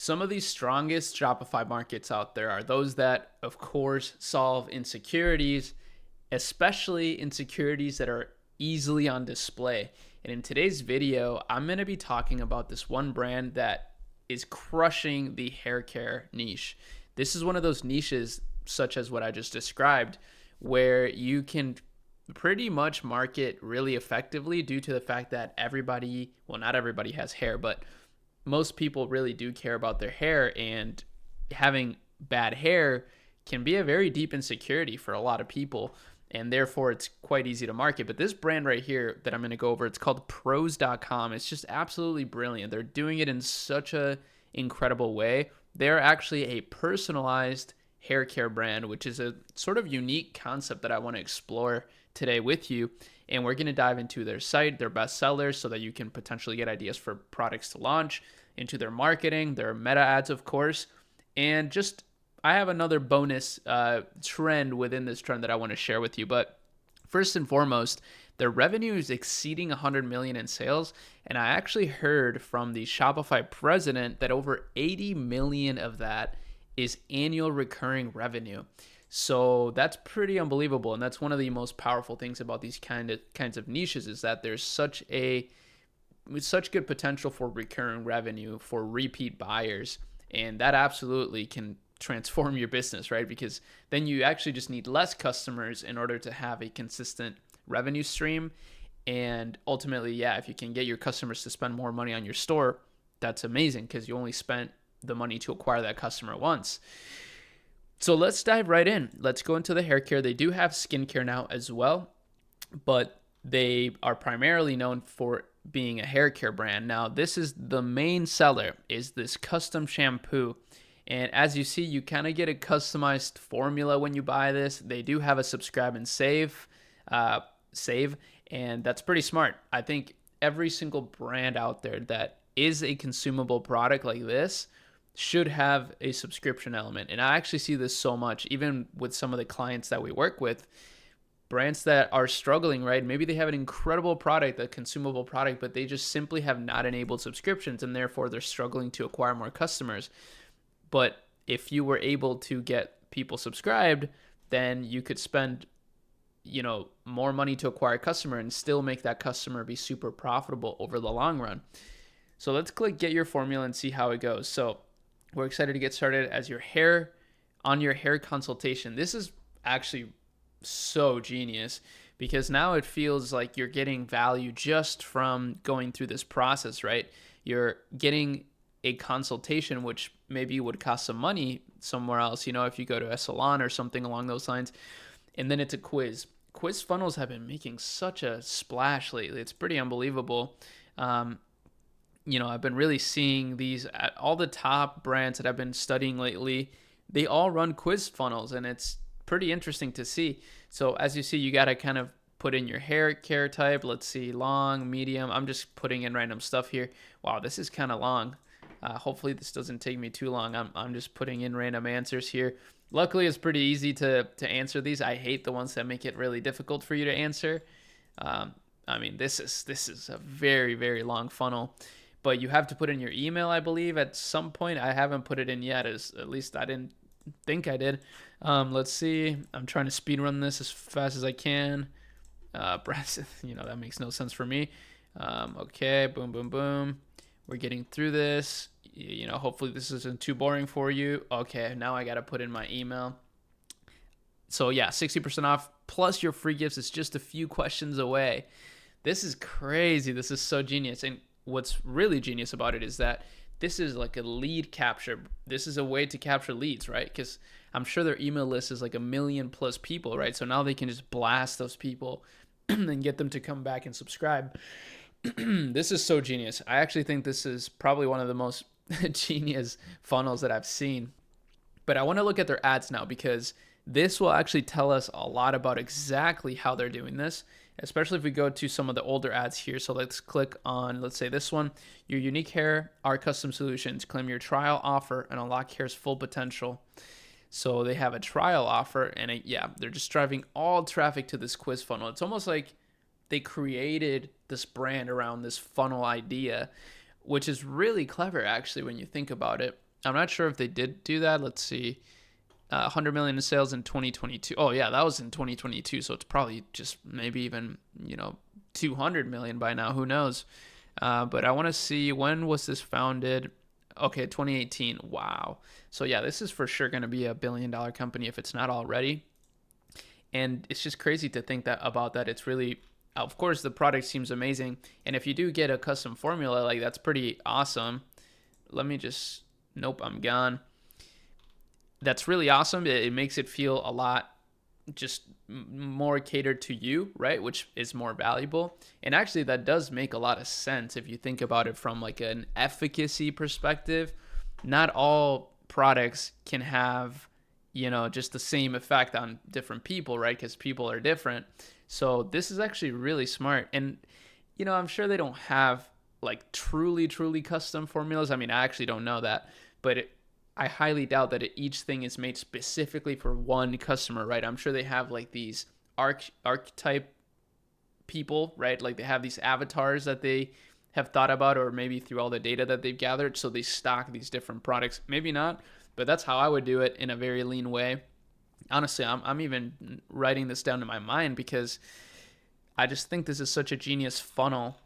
Some of the strongest Shopify markets out there are those that, of course, solve insecurities, especially insecurities that are easily on display. And in today's video, I'm going to be talking about this one brand that is crushing the hair care niche. This is one of those niches, such as what I just described, where you can pretty much market really effectively due to the fact that everybody, well, not everybody has hair, but most people really do care about their hair, and having bad hair can be a very deep insecurity for a lot of people, and therefore it's quite easy to market. But this brand right here that I'm going to go over, it's called pros.com. It's just absolutely brilliant. They're doing it in such a incredible way. They're actually a personalized hair care brand, which is a sort of unique concept that I want to explore today with you. And we're going to dive into their site, their best sellers, so that you can potentially get ideas for products to launch, into their marketing, their meta ads, of course. And just, I have another bonus trend within this trend that I want to share with you. But first and foremost, their revenue is exceeding 100 million in sales. And I actually heard from the Shopify president that over 80 million of that is annual recurring revenue. So that's pretty unbelievable, and that's one of the most powerful things about these kinds of niches, is that there's such good potential for recurring revenue, for repeat buyers, and that absolutely can transform your business, right? Because then you actually just need less customers in order to have a consistent revenue stream. And ultimately, yeah, if you can get your customers to spend more money on your store, that's amazing, because you only spent the money to acquire that customer once. So let's dive right in. Let's go into the hair care. They do have skincare now as well, but they are primarily known for being a hair care brand. Now, this is the main seller, is this custom shampoo. And as you see, you kind of get a customized formula when you buy this. They do have a subscribe and save, and that's pretty smart. I think every single brand out there that is a consumable product like this should have a subscription element. And I actually see this so much, even with some of the clients that we work with, brands that are struggling, right? Maybe they have an incredible product, a consumable product, but they just simply have not enabled subscriptions, and therefore they're struggling to acquire more customers. But if you were able to get people subscribed, then you could spend, more money to acquire a customer and still make that customer be super profitable over the long run. So let's click get your formula and see how it goes. So we're excited to get started as your hair consultation. This is actually so genius, because now it feels like you're getting value just from going through this process, right? You're getting a consultation, which maybe would cost some money somewhere else, if you go to a salon or something along those lines. And then it's a quiz. Quiz funnels have been making such a splash lately. It's pretty unbelievable. I've been really seeing these at all the top brands that I've been studying lately. They all run quiz funnels, and it's pretty interesting to see. So as you see, you got to kind of put in your hair care type. Let's see, long, medium. I'm just putting in random stuff here. Wow, this is kind of long. Hopefully this doesn't take me too long. I'm just putting in random answers here. Luckily, it's pretty easy to answer these. I hate the ones that make it really difficult for you to answer. This is a very, very long funnel. But you have to put in your email, I believe, at some point. I haven't put it in yet, at least I didn't think I did. Let's see. I'm trying to speed run this as fast as I can. That makes no sense for me. Okay, boom, boom, boom. We're getting through this. Hopefully this isn't too boring for you. Okay, now I got to put in my email. So yeah, 60% off plus your free gifts is just a few questions away. This is crazy. This is so genius. And what's really genius about it is that this is like a lead capture. This is a way to capture leads, right? Because I'm sure their email list is like 1 million plus people, right? So now they can just blast those people and get them to come back and subscribe. This is so genius. I actually think this is probably one of the most genius funnels that I've seen. But I want to look at their ads now, because this will actually tell us a lot about exactly how they're doing this, especially if we go to some of the older ads here. So let's click on, let's say this one, your unique hair, our custom solutions, claim your trial offer and unlock hair's full potential. So they have a trial offer, and they're just driving all traffic to this quiz funnel. It's almost like they created this brand around this funnel idea, which is really clever actually when you think about it. I'm not sure if they did do that. Let's see. 100 million in sales in 2022. Oh yeah, that was in 2022. So it's probably just maybe even 200 million by now. Who knows? But I want to see, when was this founded? Okay, 2018. Wow. So yeah, this is for sure going to be a $1 billion company if it's not already. And it's just crazy to think that about that. It's really, of course, the product seems amazing, and if you do get a custom formula, like, that's pretty awesome. Let me just, nope, I'm gone. That's really awesome. It makes it feel a lot just more catered to you, right? Which is more valuable. And actually, that does make a lot of sense if you think about it from like an efficacy perspective. Not all products can have, just the same effect on different people, right? Because people are different. So this is actually really smart. And, I'm sure they don't have like truly, truly custom formulas. I mean, I actually don't know that, but I highly doubt that each thing is made specifically for one customer, right? I'm sure they have like these archetype people, right? Like they have these avatars that they have thought about, or maybe through all the data that they've gathered. So they stock these different products. Maybe not, but that's how I would do it in a very lean way. Honestly, I'm even writing this down in my mind because I just think this is such a genius funnel.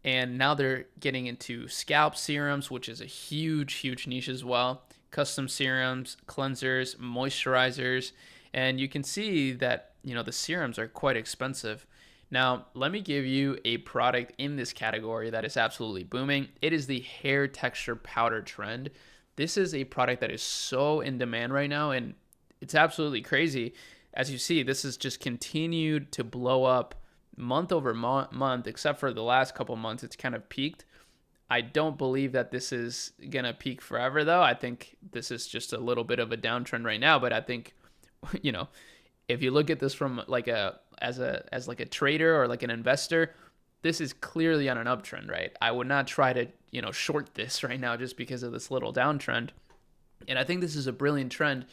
And now they're getting into scalp serums, which is a huge, huge niche as well. Custom serums, cleansers, moisturizers. And you can see that, the serums are quite expensive. Now, let me give you a product in this category that is absolutely booming. It is the hair texture powder trend. This is a product that is so in demand right now, and it's absolutely crazy. As you see, this has just continued to blow up month over month, except for the last couple months. It's kind of peaked. I don't believe that this is going to peak forever, though. I think this is just a little bit of a downtrend right now, but I think, if you look at this from like as like a trader or like an investor, this is clearly on an uptrend, right? I would not try to, short this right now just because of this little downtrend. And I think this is a brilliant trend.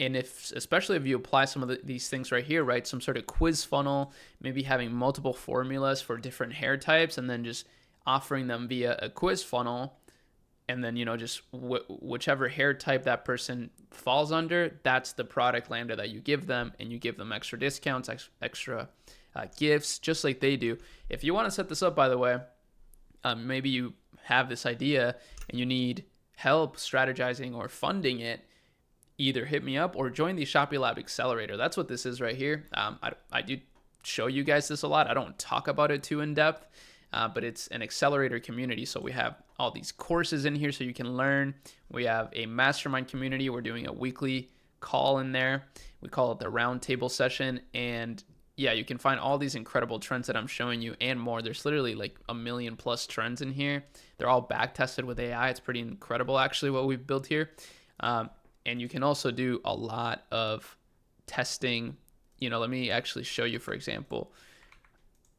And especially if you apply some of these things right here, right? Some sort of quiz funnel, maybe having multiple formulas for different hair types, and then just offering them via a quiz funnel. And then, just whichever hair type that person falls under, that's the product lambda that you give them, and you give them extra discounts, extra gifts, just like they do. If you want to set this up, by the way, maybe you have this idea and you need help strategizing or funding it, either hit me up or join the Shopee Lab Accelerator. That's what this is right here. I do show you guys this a lot. I don't talk about it too in depth, but it's an accelerator community. So we have all these courses in here so you can learn. We have a mastermind community. We're doing a weekly call in there. We call it the roundtable session. And yeah, you can find all these incredible trends that I'm showing you and more. There's literally like 1,000,000+ trends in here. They're all back tested with AI. It's pretty incredible, actually, what we've built here. And you can also do a lot of testing. Let me actually show you, for example,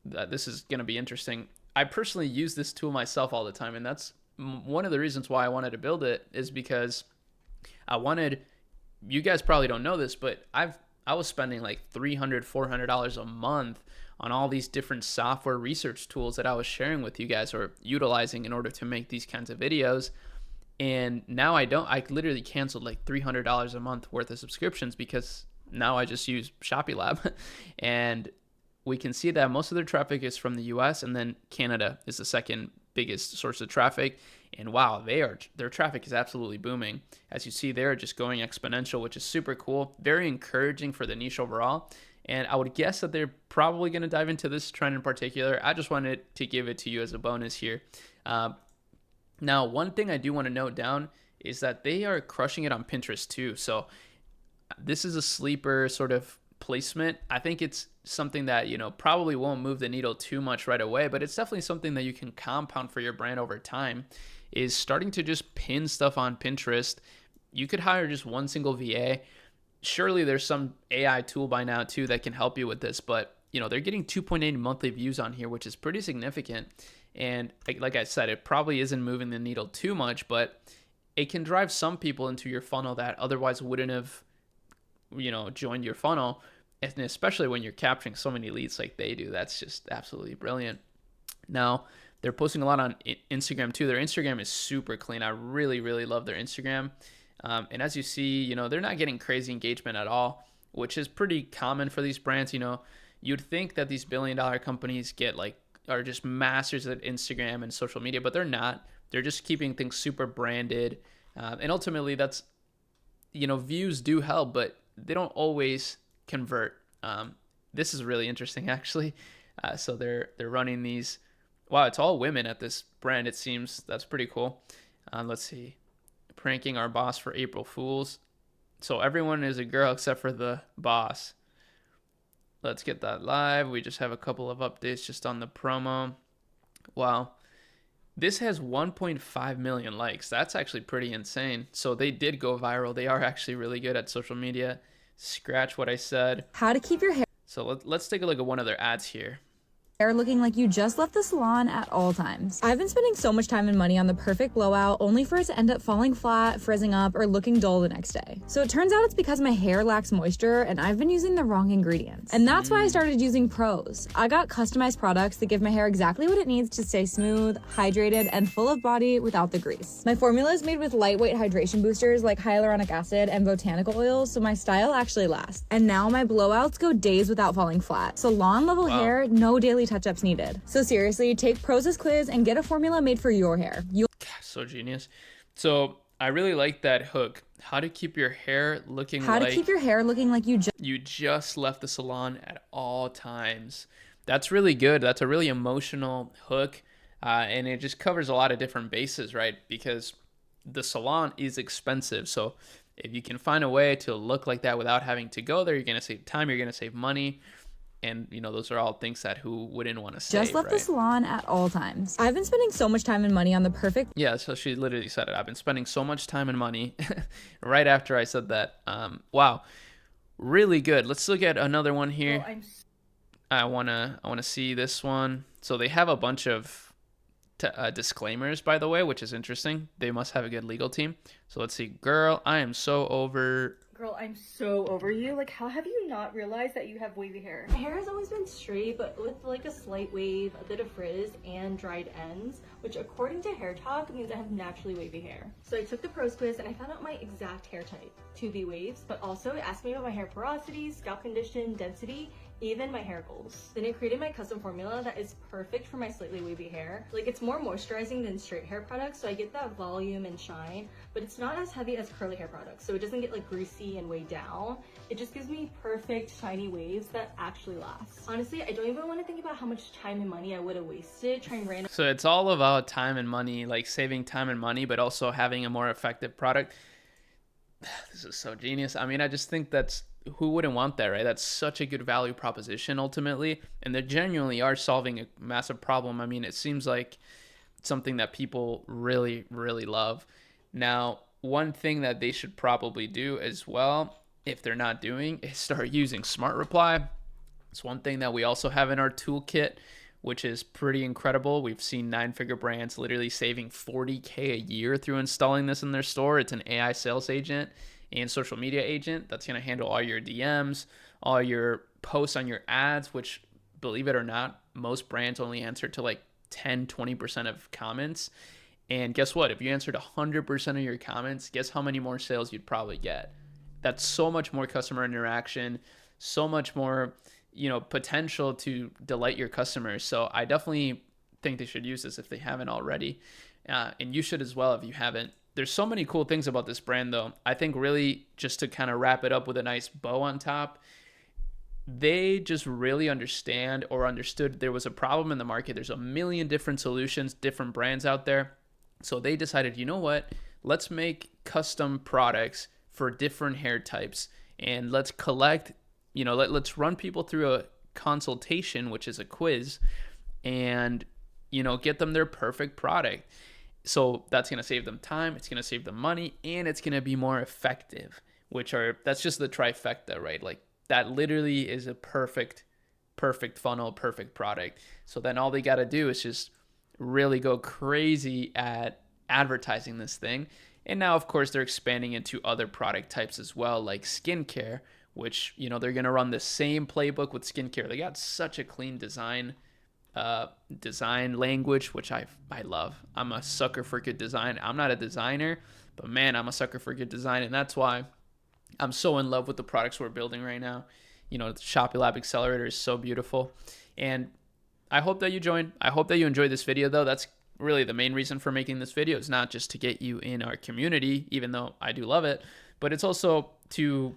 that this is going to be interesting. I personally use this tool myself all the time, and that's one of the reasons why I wanted to build it, is because you guys probably don't know this, but I was spending like $300, $400 a month on all these different software research tools that I was sharing with you guys or utilizing in order to make these kinds of videos. And now I literally canceled like $300 a month worth of subscriptions because now I just use Shopee Lab. And we can see that most of their traffic is from the US, and then Canada is the second biggest source of traffic. And wow, their traffic is absolutely booming. As you see, they're just going exponential, which is super cool. Very encouraging for the niche overall. And I would guess that they're probably going to dive into this trend in particular. I just wanted to give it to you as a bonus here. Now, one thing I do want to note down is that they are crushing it on Pinterest too. So this is a sleeper sort of placement. I think it's something that, probably won't move the needle too much right away, but it's definitely something that you can compound for your brand over time, is starting to just pin stuff on Pinterest. You could hire just one single VA. Surely there's some AI tool by now too that can help you with this, but they're getting 2.8 monthly views on here, which is pretty significant. And like I said, it probably isn't moving the needle too much, but it can drive some people into your funnel that otherwise wouldn't have, joined your funnel. And especially when you're capturing so many leads like they do, that's just absolutely brilliant. Now, They're posting a lot on Instagram too. Their Instagram is super clean. I really, really love their Instagram. And as you see, they're not getting crazy engagement at all, which is pretty common for these brands. You'd think that these billion-dollar companies are just masters at Instagram and social media, but they're not. They're just keeping things super branded. And ultimately, that's, views do help, but they don't always convert. This is really interesting, actually. So they're running these. Wow, it's all women at this brand, it seems. That's pretty cool. Let's see. Pranking our boss for April Fools. So everyone is a girl except for the boss. Let's get that live. We just have a couple of updates just on the promo. Wow. This has 1.5 million likes. That's actually pretty insane. So they did go viral. They are actually really good at social media. Scratch what I said. How to keep your hair So let's take a look at one of their ads here. looking like you just left the salon at all times. I've been spending so much time and money on the perfect blowout only for it to end up falling flat, frizzing up, or looking dull the next day. So it turns out it's because my hair lacks moisture and I've been using the wrong ingredients. And that's why I started using Pros. I got customized products that give my hair exactly what it needs to stay smooth, hydrated, and full of body without the grease. My formula is made with lightweight hydration boosters like hyaluronic acid and botanical oils, so my style actually lasts. And now my blowouts go days without falling flat. Salon level hair, no daily touch-ups needed. So seriously, take Proz's quiz and get a formula made for your hair. So genius. So I really like that hook. How to keep your hair looking like you just left the salon at all times. That's really good. That's a really emotional hook. And it just covers a lot of different bases, right? Because the salon is expensive. So if you can find a way to look like that without having to go there, you're going to save time, you're going to save money. And, those are all things that who wouldn't want to save, just left the salon at all times. I've been spending so much time and money on the perfect. Yeah, so she literally said it. I've been spending so much time and money right after I said that. Wow, really good. Let's look at another one here. I wanna see this one. So they have a bunch of disclaimers, by the way, which is interesting. They must have a good legal team. So let's see. Girl, I'm so over you. Like, how have you not realized that you have wavy hair? My hair has always been straight, but with like a slight wave, a bit of frizz, and dried ends, which according to Hair Talk means I have naturally wavy hair. So I took the Pros quiz and I found out my exact hair type, 2B waves, but also it asked me about my hair porosity, scalp condition, density, even my hair goals. Then it created my custom formula that is perfect for my slightly wavy hair. Like, it's more moisturizing than straight hair products, so I get that volume and shine, but it's not as heavy as curly hair products, so it doesn't get like greasy and weighed down. It just gives me perfect shiny waves that actually last. Honestly, I don't even want to think about how much time and money I would have wasted trying random. So it's all about time and money, like saving time and money, but also having a more effective product. This is so genius. I mean, I just think who wouldn't want that, right? That's such a good value proposition ultimately, and they genuinely are solving a massive problem. I mean, it seems like something that people really, really love. Now, one thing that they should probably do as well, if they're not doing, is start using Smart Reply. It's one thing that we also have in our toolkit, which is pretty incredible. We've seen 9-figure brands literally saving $40K a year through installing this in their store. It's an AI sales agent and social media agent that's going to handle all your DMs, all your posts on your ads, which, believe it or not, most brands only answer to like 10-20% of comments. And guess what? If you answered 100% of your comments, guess how many more sales you'd probably get? That's so much more customer interaction, so much more, potential to delight your customers. So I definitely think they should use this if they haven't already. And you should as well if you haven't. There's so many cool things about this brand, though. I think really, just to kind of wrap it up with a nice bow on top, they just really understood there was a problem in the market. There's a million different solutions, different brands out there. So they decided, you know what? Let's make custom products for different hair types, and let's collect, let's run people through a consultation, which is a quiz, and, get them their perfect product. So that's going to save them time, it's going to save them money, and it's going to be more effective, that's just the trifecta, right? Like, that literally is a perfect funnel, perfect product. So then all they got to do is just really go crazy at advertising this thing. And now, of course, they're expanding into other product types as well, like skincare, which, they're going to run the same playbook with skincare. They got such a clean design design language, which I love. I'm a sucker for good design. I'm not a designer, but man, I'm a sucker for good design, and that's why I'm so in love with the products we're building right now. You know, the Shopee Lab Accelerator is so beautiful, and I hope that you join. I hope that you enjoyed this video, though. That's really the main reason for making this video. It's not just to get you in our community, even though I do love it, but it's also to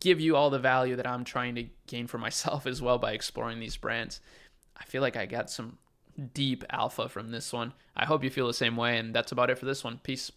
give you all the value that I'm trying to gain for myself as well by exploring these brands. I feel like I got some deep alpha from this one. I hope you feel the same way, and that's about it for this one. Peace.